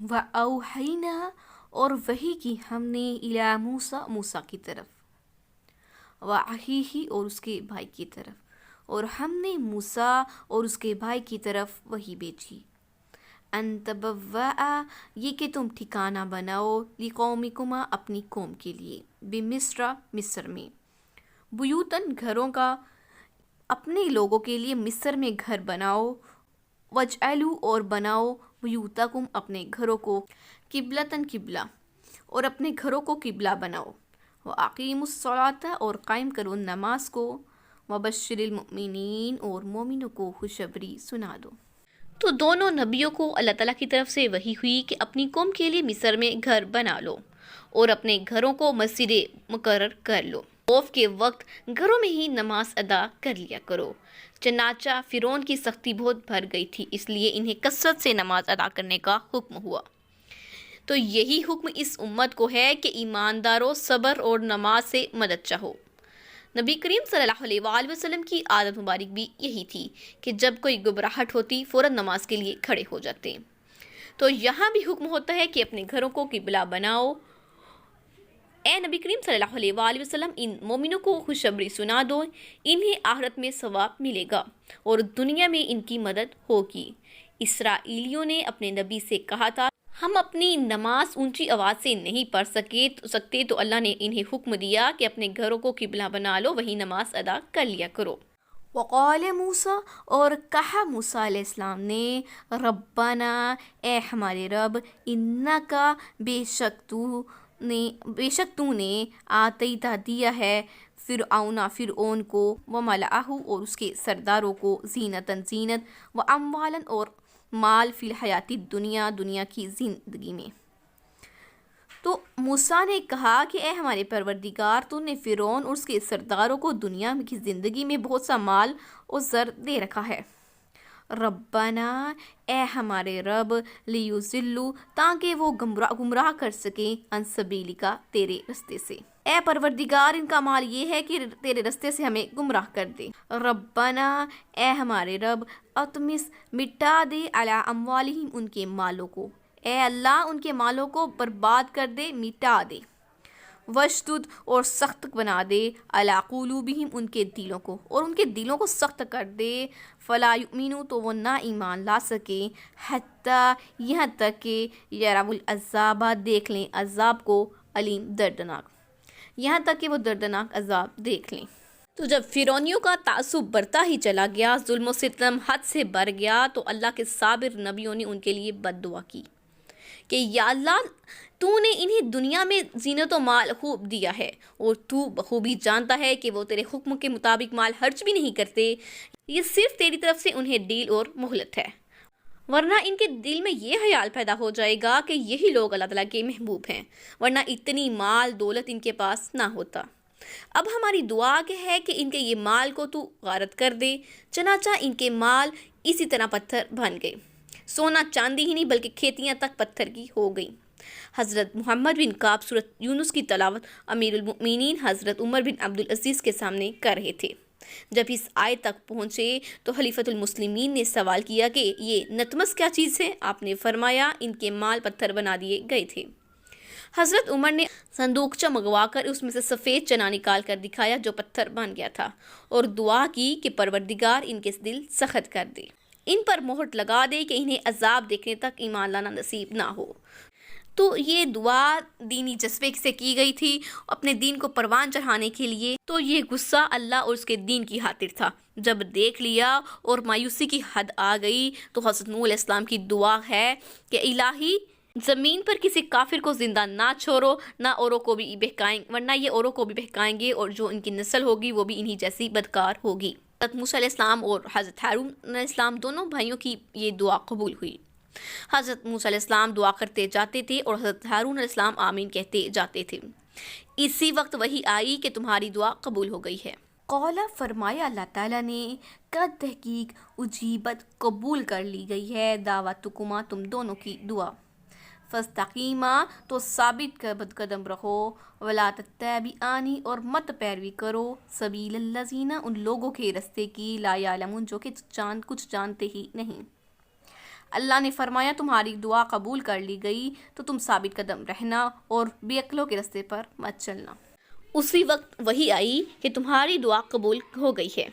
وَأَوْحَيْنَا اور وحی کی ہم نے اِلیٰ موسیٰ موسیٰ کی طرف، وَأَخِیہِ اور اس کے بھائی کی طرف، اور ہم نے موسیٰ اور اس کے بھائی کی طرف وحی بھیجی، ان تبوّأ یہ کہ تم ٹھکانہ بناؤ، لقومکما اپنی قوم کے لیے، بمصر مصر میں، بیوتن گھروں کا، اپنے لوگوں کے لیے مصر میں گھر بناؤ، وجعلوا اور بناؤ بیوتکم اپنے گھروں کو، قبلۃً قبلہ، اور اپنے گھروں کو قبلہ بناؤ، وَأَقِیمُوا الصَّلَاةَ اور قائم کرو نماز کو، وَبَشِّرِ الْمُؤْمِنِینَ اور مومنوں کو خوشخبری سنا دو۔ تو دونوں نبیوں کو اللہ تعالیٰ کی طرف سے وحی ہوئی کہ اپنی قوم کے لیے مصر میں گھر بنا لو اور اپنے گھروں کو مسجد مقرر کر لو، خوف کے وقت گھروں میں ہی نماز ادا کر لیا کرو۔ چنانچہ فرعون کی سختی بہت بڑھ گئی تھی، اس لیے انہیں کثرت سے نماز ادا کرنے کا حکم ہوا۔ تو یہی حکم اس امت کو ہے کہ ایمانداروں صبر اور نماز سے مدد چاہو۔ نبی کریم صلی اللہ علیہ وآلہ وسلم کی عادت مبارک بھی یہی تھی کہ جب کوئی گھبراہٹ ہوتی فوراً نماز کے لیے کھڑے ہو جاتے۔ تو یہاں بھی حکم ہوتا ہے کہ اپنے گھروں کو قبلہ بناؤ۔ اے نبی کریم صلی اللہ علیہ وآلہ وسلم ان مومنوں کو خوشخبری سنا دو، انہیں آخرت میں ثواب ملے گا اور دنیا میں ان کی مدد ہوگی۔ اسرائیلیوں نے اپنے نبی سے کہا تھا ہم اپنی نماز اونچی آواز سے نہیں پڑھ سکتے تو اللہ نے انہیں حکم دیا کہ اپنے گھروں کو قبلہ بنا لو، وہی نماز ادا کر لیا کرو۔ وقال موسیٰ اور کہا موسیٰ علیہ السلام نے، ربنا اے ہمارے رب، انکا بے شک تو نے آتیتا دیا ہے فرعون کو، وملأہ اور اس کے سرداروں کو، زینتاً زینت، واموالاً اور مال، فی الحیاتی دنیا دنیا کی زندگی میں۔ تو موسیٰ نے کہا کہ اے ہمارے پروردگار، تو نے فرعون اور اس کے سرداروں کو دنیا کی زندگی میں بہت سا مال اور زر دے رکھا ہے۔ ربنا اے ہمارے رب، لیضلوا تاکہ وہ گمراہ کر سکیں، عن سبیلک تیرے رستے سے، اے پروردگار ان کا مال یہ ہے کہ تیرے رستے سے ہمیں گمراہ کر دے۔ ربنا اے ہمارے رب، اطمس مٹا دے، علی اموالہم ان کے مالوں کو، اے اللہ ان کے مالوں کو برباد کر دے، مٹا دے۔ وشدد اور سخت بنا دے، علی قلوبہم ان کے دلوں کو، اور ان کے دلوں کو سخت کر دے، فلا یؤمنوا تو وہ نہ ایمان لا سکیں، حتی یہاں تک کہ یروا العذاب دیکھ لیں عذاب کو، علیم دردناک، یہاں تک کہ وہ دردناک عذاب دیکھ لیں۔ تو جب فرعونیوں کا تعصب بڑھتا ہی چلا گیا، ظلم و ستم حد سے بڑھ گیا، تو اللہ کے صابر نبیوں نے ان کے لیے بد دعا کی کہ یا اللہ تو نے انہیں دنیا میں زینت و مال خوب دیا ہے، اور تو بخوبی جانتا ہے کہ وہ تیرے حکم کے مطابق مال خرچ بھی نہیں کرتے، یہ صرف تیری طرف سے انہیں ڈیل اور مہلت ہے، ورنہ ان کے دل میں یہ خیال پیدا ہو جائے گا کہ یہی لوگ اللہ تعالیٰ کے محبوب ہیں، ورنہ اتنی مال دولت ان کے پاس نہ ہوتا۔ اب ہماری دعا ہے کہ ان کے یہ مال کو تو غارت کر دے۔ چنانچہ ان کے مال اسی طرح پتھر بن گئے، سونا چاندی ہی نہیں بلکہ کھیتیاں تک پتھر کی ہو گئیں۔ حضرت محمد بن کعب سورۃ یونس کی تلاوت امیر المؤمنین حضرت عمر بن عبدالعزیز کے سامنے کر رہے تھے۔ جب اس آیت تک پہنچے تو خلیفۃ المسلمین نے سوال کیا کہ یہ نتمس کیا چیز ہے؟ آپ نے فرمایا ان کے مال پتھر بنا دیے گئے تھے۔ حضرت عمر نے صندوقچہ منگوا کر اس میں سے سفید چنا نکال کر دکھایا جو پتھر بن گیا تھا، اور دعا کی کہ پروردگار ان کے دل سخت کر دے، ان پر مہر لگا دے کہ انہیں عذاب دیکھنے تک ایمان لانا نصیب نہ ہو۔ تو یہ دعا دینی جذبے سے کی گئی تھی، اپنے دین کو پروان چڑھانے کے لیے۔ تو یہ غصہ اللہ اور اس کے دین کی خاطر تھا۔ جب دیکھ لیا اور مایوسی کی حد آ گئی تو حضرت نوح علیہ السلام کی دعا ہے کہ الہی زمین پر کسی کافر کو زندہ نہ چھوڑو، نہ اوروں کو بھی بہکائیں، ورنہ یہ اوروں کو بھی بہکائیں گے اور جو ان کی نسل ہوگی وہ بھی انہی جیسی بدکار ہوگی۔ حضرت موسیٰ علیہ السلام اور حضرت ہارون علیہ السلام دونوں بھائیوں کی یہ دعا قبول ہوئی۔ حضرت موسیٰ علیہ السلام دعا کرتے جاتے تھے اور حضرت ہارون علیہ السلام آمین کہتے جاتے تھے۔ اسی وقت وحی آئی کہ تمہاری دعا قبول ہو گئی ہے۔ قولا فرمایا اللہ تعالیٰ نے، قد تحقیق اجیبت قبول کر لی گئی ہے، دعوتکما تم دونوں کی دعا، فاستقیما تو ثابت قدم رہو، ولا تتبعانی اور مت پیروی کرو، سبیل الذین ان لوگوں کے رستے کی، لا یعلمون جو کہ کچھ جانتے ہی نہیں۔ اللہ نے فرمایا تمہاری دعا قبول کر لی گئی تو تم ثابت قدم رہنا اور بے عقلوں کے راستے پر مت چلنا۔ اسی وقت وحی آئی کہ تمہاری دعا قبول ہو گئی ہے،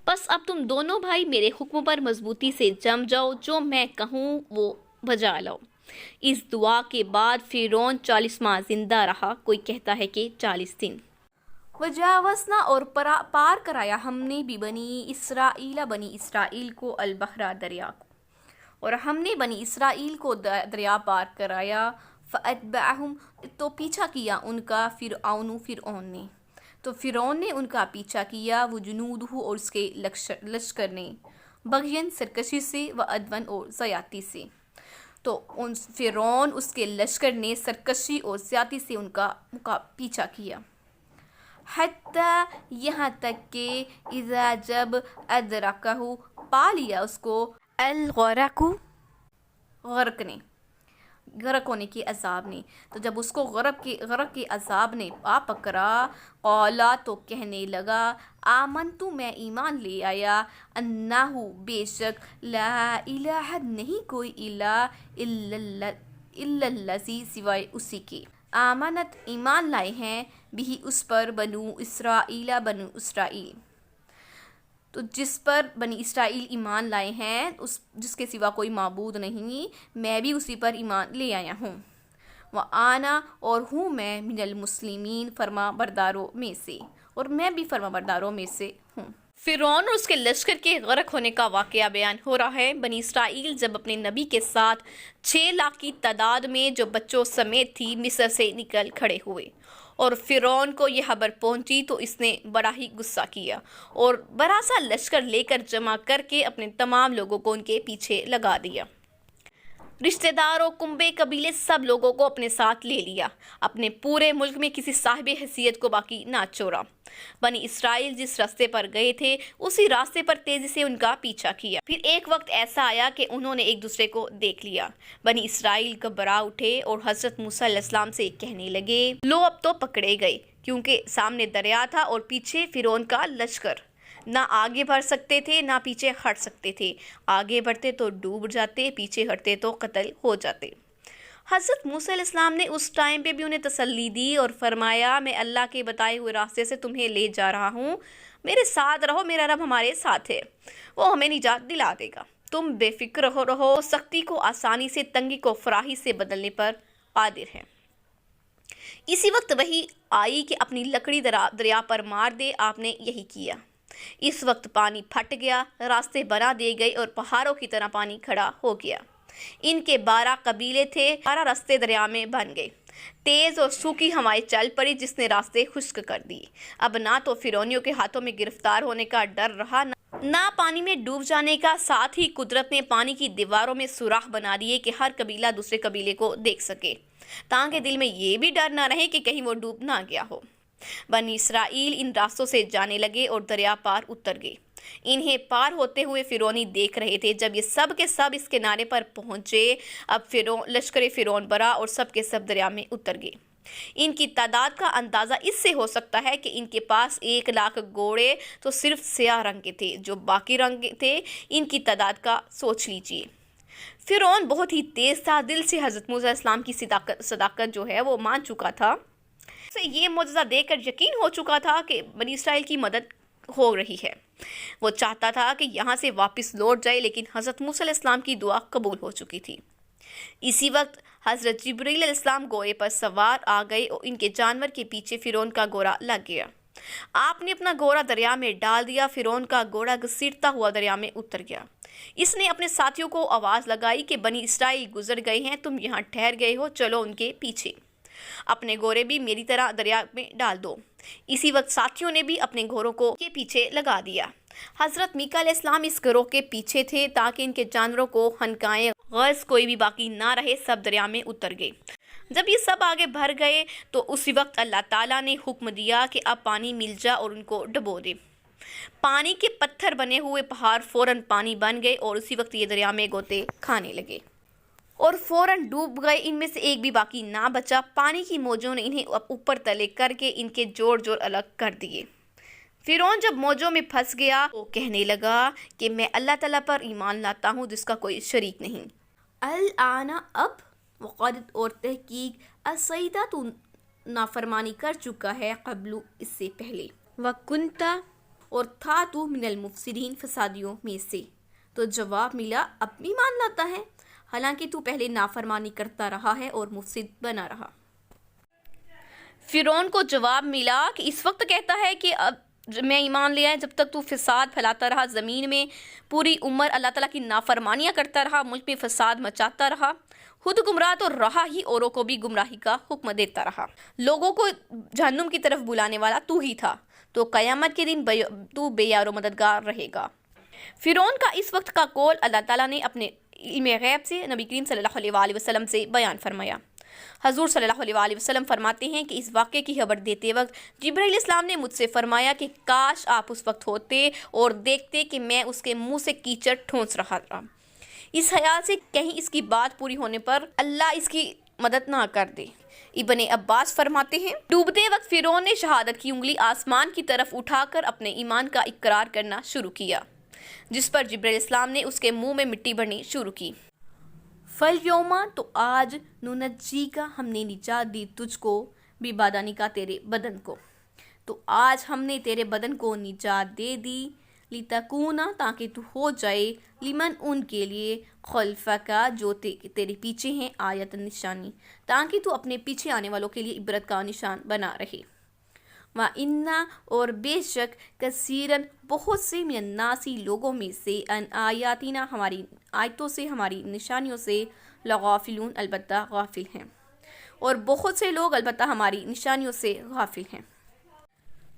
بس اب تم دونوں بھائی میرے حکم پر مضبوطی سے جم جاؤ، جو میں کہوں وہ بجا لاؤ۔ اس دعا کے بعد فرعون 40 ماہ زندہ رہا، کوئی کہتا ہے کہ 40 دن۔ وجاوزنا اور پار کرایا ہم نے بھی بنی اسرائیل کو البحر دریا کو، اور ہم نے بنی اسرائیل کو دریا پار کرایا۔ فَأَتْبَعَهُمْ تو پیچھا کیا ان کا فرعون نے، تو فرعون نے ان کا پیچھا کیا، وہ جنودہ اور اس کے لشکر نے، بغین سرکشی سے، و عدوان اور زیادتی سے، تو فرعون اس کے لشکر نے سرکشی اور زیادتی سے ان کا پیچھا کیا۔ حتی یہاں تک کہ اذا جب ادرکہ پا لیا اس کو الغرق غرق ہونے کے عذاب نے، تو جب اس کو غرق کے عذاب نے آ پکڑا، قالا تو کہنے لگا، آمنتو میں ایمان لے آیا، انہو بے شک، لا الہ نہیں کوئی الہ الا الذی سوائے اسی کے، آمنت ایمان لائے ہیں، بھی اس پر بنو اسرائیل تو جس پر بنی اسرائیل ایمان لائے ہیں، جس کے سوا کوئی معبود نہیں، میں بھی اسی پر ایمان لے آیا ہوں۔ وَآنَا اور ہوں میں من المسلمین فرما برداروں میں سے، اور میں بھی فرما برداروں میں سے ہوں۔ فرعون اور اس کے لشکر کے غرق ہونے کا واقعہ بیان ہو رہا ہے۔ بنی اسرائیل جب اپنے نبی کے ساتھ 6 لاکھ کی تعداد میں جو بچوں سمیت تھی مصر سے نکل کھڑے ہوئے، اور فرعون کو یہ خبر پہنچی تو اس نے بڑا ہی غصہ کیا اور بڑا سا لشکر لے کر جمع کر کے اپنے تمام لوگوں کو ان کے پیچھے لگا دیا۔ رشتہ داروں، کنبے، قبیلے، سب لوگوں کو اپنے ساتھ لے لیا، اپنے پورے ملک میں کسی صاحب حیثیت کو باقی نہ چھوڑا۔ بنی اسرائیل جس راستے پر گئے تھے اسی راستے پر تیزی سے ان کا پیچھا کیا۔ پھر ایک وقت ایسا آیا کہ انہوں نے ایک دوسرے کو دیکھ لیا۔ بنی اسرائیل گھبرا اٹھے اور حضرت موسیٰ علیہ السلام سے کہنے لگے، لو اب تو پکڑے گئے، کیونکہ سامنے دریا تھا اور پیچھے فرعون کا لشکر، نہ آگے بڑھ سکتے تھے نہ پیچھے ہٹ سکتے تھے، آگے بڑھتے تو ڈوب جاتے، پیچھے ہٹتے تو قتل ہو جاتے۔ حضرت موسیٰ علیہ السلام نے اس ٹائم پہ بھی انہیں تسلی دی اور فرمایا، میں اللہ کے بتائے ہوئے راستے سے تمہیں لے جا رہا ہوں، میرے ساتھ رہو، میرا رب ہمارے ساتھ ہے، وہ ہمیں نجات دلا دے گا، تم بے فکر رہو، سختی کو آسانی سے، تنگی کو فراخی سے بدلنے پر قادر ہے۔ اسی وقت وحی آئی کہ اپنی لکڑی دریا پر مار دے، آپ نے یہی کیا۔ اس وقت پانی پھٹ گیا، راستے بنا دیے گئے اور پہاڑوں کی طرح پانی کھڑا ہو گیا۔ ان کے 12 قبیلے تھے، 12 راستے دریا میں بن گئے۔ تیز اور سوکھی ہوائیں چل پڑی جس نے راستے خشک کر دیے۔ اب نہ تو فرعونیوں کے ہاتھوں میں گرفتار ہونے کا ڈر رہا، نہ پانی میں ڈوب جانے کا، ساتھ ہی قدرت نے پانی کی دیواروں میں سوراخ بنا دیے کہ ہر قبیلہ دوسرے قبیلے کو دیکھ سکے، تاکہ دل میں یہ بھی ڈر نہ رہے کہ کہیں وہ ڈوب نہ گیا ہو۔ بنی اسرائیل ان راستوں سے جانے لگے اور دریا پار اتر گئے۔ انہیں پار ہوتے ہوئے فرعونی دیکھ رہے تھے۔ جب یہ سب کے سب اس کنارے پر پہنچے، اب لشکر فرعون بڑھا اور سب کے سب دریا میں اتر گئے۔ ان کی تعداد کا اندازہ اس سے ہو سکتا ہے کہ ان کے پاس 1 لاکھ گھوڑے تو صرف سیاہ رنگ کے تھے، جو باقی رنگ تھے ان کی تعداد کا سوچ لیجئے۔ فرعون بہت ہی تیز تھا، دل سے حضرت موسیٰ علیہ السلام کی صداقت جو ہے وہ مان چکا تھا، سے یہ معجزہ دیکھ کر یقین ہو چکا تھا کہ بنی اسرائیل کی مدد ہو رہی ہے۔ وہ چاہتا تھا کہ یہاں سے واپس لوٹ جائے، لیکن حضرت موسیٰ علیہ السلام کی دعا قبول ہو چکی تھی۔ اسی وقت حضرت جبرائیل علیہ السلام گھوڑے پر سوار آ گئے اور ان کے جانور کے پیچھے فرعون کا گھوڑا لگ گیا۔ آپ نے اپنا گھوڑا دریا میں ڈال دیا، فرعون کا گھوڑا گھسیٹتا ہوا دریا میں اتر گیا۔ اس نے اپنے ساتھیوں کو آواز لگائی کہ بنی اسرائیل گزر گئے ہیں، تم یہاں ٹھہر گئے ہو، چلو ان کے پیچھے، اپنے گھوڑے بھی میری طرح دریا میں ڈال دو۔ اسی وقت ساتھیوں نے بھی اپنے گھوڑوں کو کے پیچھے لگا دیا۔ حضرت میکا علیہ السلام اس گروہ کے پیچھے تھے تاکہ ان کے جانوروں کو ہنکائیں، غرض کوئی بھی باقی نہ رہے، سب دریا میں اتر گئے۔ جب یہ سب آگے بڑھ گئے تو اسی وقت اللہ تعالیٰ نے حکم دیا کہ اب پانی مل جا اور ان کو ڈبو دے۔ پانی کے پتھر بنے ہوئے پہاڑ فوراً پانی بن گئے اور اسی وقت یہ دریا میں غوطے کھانے لگے اور فوراً ڈوب گئے، ان میں سے ایک بھی باقی نہ بچا۔ پانی کی موجوں نے انہیں اوپر تلے کر کے ان کے جوڑ الگ کر دیے۔ فرعون جب موجوں میں پھنس گیا تو کہنے لگا کہ میں اللہ تعالیٰ پر ایمان لاتا ہوں جس کا کوئی شریک نہیں۔ الآن اب، وقد اور تحقیق، عصیتا تو نافرمانی کر چکا ہے، قبل اس سے پہلے، وکنتا اور تھا تو من المفسدین فسادیوں میں سے۔ تو جواب ملا اب بھی مان لاتا ہے حالانکہ تو پہلے نافرمانی کرتا رہا ہے اور مفسد بنا رہا۔ فرعون کو جواب ملا کہ اس وقت کہتا ہے کہ اب میں ایمان لیا ہے جب تک تو فساد پھیلاتا رہا زمین میں، پوری عمر اللہ تعالیٰ کی نافرمانیاں کرتا رہا، ملک میں فساد مچاتا رہا، خود گمراہ تو رہا ہی، اوروں کو بھی گمراہی کا حکم دیتا رہا، لوگوں کو جہنم کی طرف بلانے والا تو ہی تھا، تو قیامت کے دن تو بے یار و مددگار رہے گا۔ فرعون کا اس وقت کا قول اللہ تعالیٰ نے اپنے علم غیب سے نبی کریم صلی اللہ علیہ وآلہ وسلم سے بیان فرمایا۔ حضور صلی اللہ علیہ وآلہ وسلم فرماتے ہیں کہ اس واقعے کی خبر دیتے وقت جبرائیل علیہ السلام نے مجھ سے فرمایا کہ کاش آپ اس وقت ہوتے اور دیکھتے کہ میں اس کے منہ سے کیچڑ ٹھونس رہا تھا، اس خیال سے کہیں اس کی بات پوری ہونے پر اللہ اس کی مدد نہ کر دے۔ ابن عباس فرماتے ہیں ڈوبتے وقت فرعون نے شہادت کی انگلی آسمان کی طرف اٹھا کر اپنے ایمان کا اقرار کرنا شروع کیا، جس پر جبرائیل علیہ السلام نے اس کے منہ میں مٹی بھرنی شروع کی۔ فَالْيَوْمَ تو آج نُنَجِّيكَ ہم نے نجات دی تجھ کو، بِبَدَنِكَ تیرے بدن کو، تو آج ہم نے تیرے بدن کو نجات دے دی، لِتَكُونَ تاکہ تو ہو جائے، لمن ان کے لیے، خلفک جو تیرے پیچھے ہیں، آیت نشانی، تاکہ تو اپنے پیچھے آنے والوں کے لیے عبرت کا نشان بنا رہے۔ وَإِنَّ اور بے شک کثیراً بہت سے من الناسی لوگوں میں سے، ان آیاتنا ہماری آیتوں سے، ہماری نشانیوں سے، لغافلون البتہ غافل ہیں، اور بہت سے لوگ البتہ ہماری نشانیوں سے غافل ہیں۔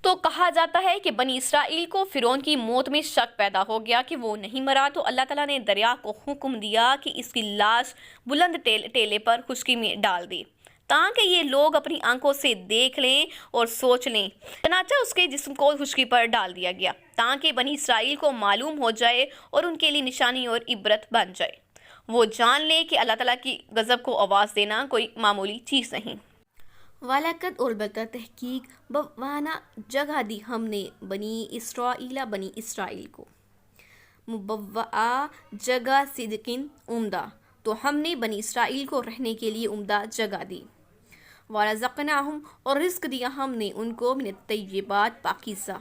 تو کہا جاتا ہے کہ بنی اسرائیل کو فرعون کی موت میں شک پیدا ہو گیا کہ وہ نہیں مرا، تو اللہ تعالیٰ نے دریا کو حکم دیا کہ اس کی لاش بلند ٹیلے پر خشکی میں ڈال دے تاکہ یہ لوگ اپنی آنکھوں سے دیکھ لیں اور سوچ لیں۔ چنانچہ اس کے جسم کو خشکی پر ڈال دیا گیا تاکہ بنی اسرائیل کو معلوم ہو جائے اور ان کے لیے نشانی اور عبرت بن جائے، وہ جان لے کہ اللہ تعالیٰ کی غضب کو آواز دینا کوئی معمولی چیز نہیں۔ وَلَقَدْ اور البتہ تحقیق بَوَّأْنَا جگہ دی ہم نے بنی اسرائیل کو، مبوّعَ جگہ صدقن عمدہ، تو ہم نے بنی اسرائیل کو رہنے کے لیے عمدہ جگہ دی۔ وَرَزَقْنَاهُمْ اور رزق دیا ہم نے ان کو، من الطیبات پاکیزہ،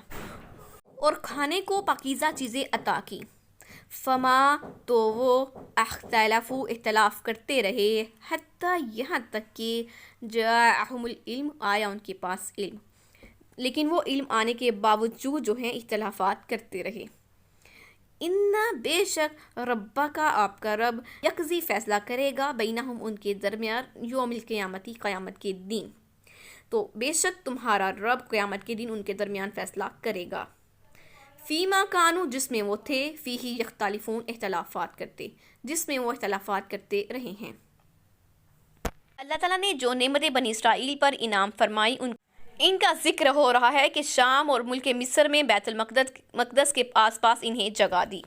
اور کھانے کو پاکیزہ چیزیں عطا کی۔ فما تو وہ اختلافو اختلاف کرتے رہے، حتیٰ یہاں تک کہ جاءہم العلم آیا ان کے پاس علم، لیکن وہ علم آنے کے باوجود جو ہیں اختلافات کرتے رہے۔ ان بے شک ربک آپ کا رب، یقضی فیصلہ کرے گا، بینہم ان کے درمیان، یوم القیامتی قیامت کے دن، تو بے شک تمہارا رب قیامت کے دن ان کے درمیان فیصلہ کرے گا۔ فیما کانو جس میں وہ تھے، فیہی یختلفون اختلافات کرتے، جس میں وہ اختلافات کرتے رہے ہیں۔ اللہ تعالیٰ نے جو نعمتیں بنی اسرائیل پر انعام فرمائی ان کا ذکر ہو رہا ہے کہ شام اور ملک مصر میں بیت المقدس کے آس پاس انہیں جگہ دی،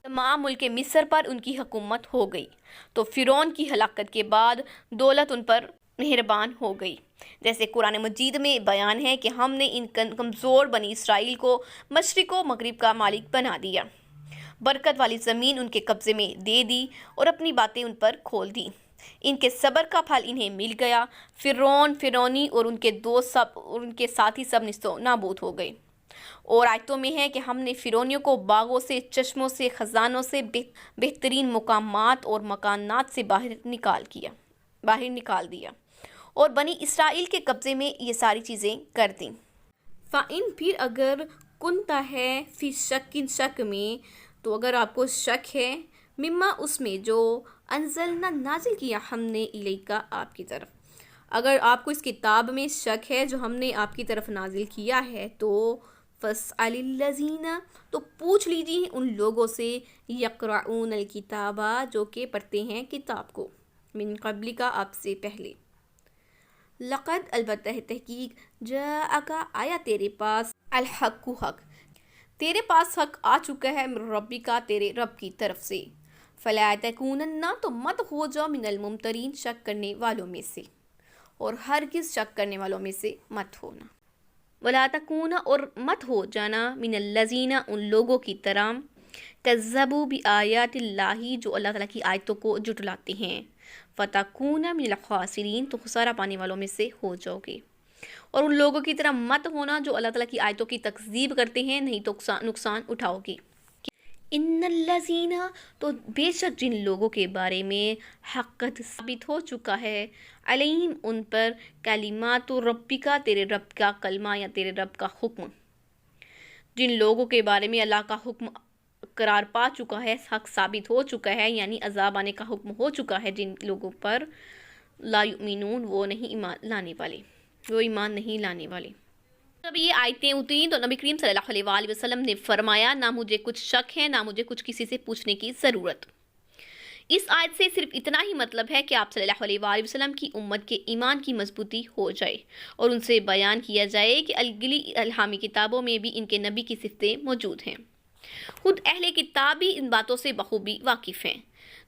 تمام ملک مصر پر ان کی حکومت ہو گئی، تو فرعون کی ہلاکت کے بعد دولت ان پر مہربان ہو گئی، جیسے قرآن مجید میں بیان ہے کہ ہم نے ان کمزور بنی اسرائیل کو مشرق و مغرب کا مالک بنا دیا، برکت والی زمین ان کے قبضے میں دے دی اور اپنی باتیں ان پر کھول دی، ان کے صبر کا پھل انہیں مل گیا، فرعون، فرعونی اور ان کے دوست سب اور ان کے ساتھی سب نیست و نابود ہو گئے۔ اور آیتوں میں ہے کہ ہم نے فرعونیوں کو باغوں سے، چشموں سے، خزانوں سے، بہترین مقامات اور مکانات سے باہر نکال دیا اور بنی اسرائیل کے قبضے میں یہ ساری چیزیں کر دیں۔ فَإِن پھر اگر کنتا ہے، فی شک میں، تو اگر آپ کو شک ہے، مما اس میں جو انزلنا نازل کیا ہم نے الیکا آپ کی طرف، اگر آپ کو اس کتاب میں شک ہے جو ہم نے آپ کی طرف نازل کیا ہے، تو فَاسْأَلِ الَّذِينَ تو پوچھ لیجیے ان لوگوں سے، یقرؤون الکتاب جو کہ پڑھتے ہیں کتاب کو، من قبل کا آپ سے پہلے، لقد البتہ تحقیق، جاءک آیا تیرے پاس، الحق حق، تیرے پاس حق آ چکا ہے، من ربک تیرے رب کی طرف سے، فلا تکونن تو مت ہو جاؤ، من الممترین شک کرنے والوں میں سے، اور ہرگز شک کرنے والوں میں سے مت ہونا۔ ولا تکون اور مت ہو جانا من الذین ان لوگوں کی طرح کذبوا بآیات اللہ جو اللہ تعالیٰ کی آیتوں کو جھٹلاتے ہیں، فتکون من الخاسرین تو خسارہ پانے والوں میں سے ہو جاؤ گے۔ اور ان لوگوں کی طرح مت ہونا جو اللہ تعالیٰ کی آیتوں کی تکذیب کرتے ہیں، نہیں تو نقصان اٹھاؤ گے۔ ان الذین تو بے شک جن لوگوں کے بارے میں حقت ثابت ہو چکا ہے علیہم ان پر کلمات ربک تیرے رب کا کلمہ یا تیرے رب کا حکم، جن لوگوں کے بارے میں اللہ کا حکم قرار پا چکا ہے، حق ثابت ہو چکا ہے، یعنی عذاب آنے کا حکم ہو چکا ہے جن لوگوں پر، لا یؤمنون وہ نہیں ایمان لانے والے، وہ ایمان نہیں لانے والے۔ جب یہ آیتیں اتریں تو نبی کریم صلی اللہ علیہ وآلہ وسلم نے فرمایا نہ مجھے کچھ شک ہے، نہ مجھے کچھ کسی سے پوچھنے کی ضرورت۔ اس آیت سے صرف اتنا ہی مطلب ہے کہ آپ صلی اللہ علیہ وآلہ وسلم کی امت کے ایمان کی مضبوطی ہو جائے اور ان سے بیان کیا جائے کہ اگلی الہامی کتابوں میں بھی ان کے نبی کی صفتیں موجود ہیں۔ خود اہل کتاب بھی ان باتوں سے بخوبی واقف ہیں۔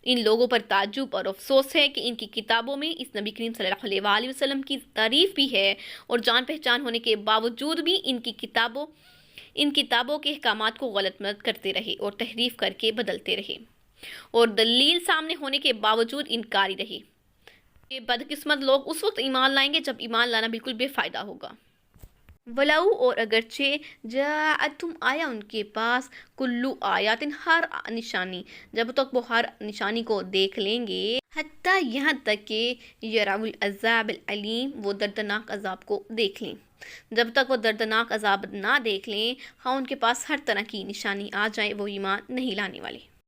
ان لوگوں پر تعجب اور افسوس ہے کہ ان کی کتابوں میں اس نبی کریم صلی اللہ علیہ وآلہ وسلم کی تعریف بھی ہے اور جان پہچان ہونے کے باوجود بھی ان کتابوں کے احکامات کو غلط مت کرتے رہے اور تحریف کر کے بدلتے رہے اور دلیل سامنے ہونے کے باوجود انکاری رہے۔ یہ بدقسمت لوگ اس وقت ایمان لائیں گے جب ایمان لانا بالکل بے فائدہ ہوگا۔ وَلَوْ اور اگرچہ جاءتہم آیا ان کے پاس کلو آیات ہر نشانی، جب تک وہ ہر نشانی کو دیکھ لیں گے، حتیٰ یہاں تک کہ یروا العذاب العلیم وہ دردناک عذاب کو دیکھ لیں، جب تک وہ دردناک عذاب نہ دیکھ لیں، ہاں ان کے پاس ہر طرح کی نشانی آ جائے وہ ایمان نہیں لانے والے۔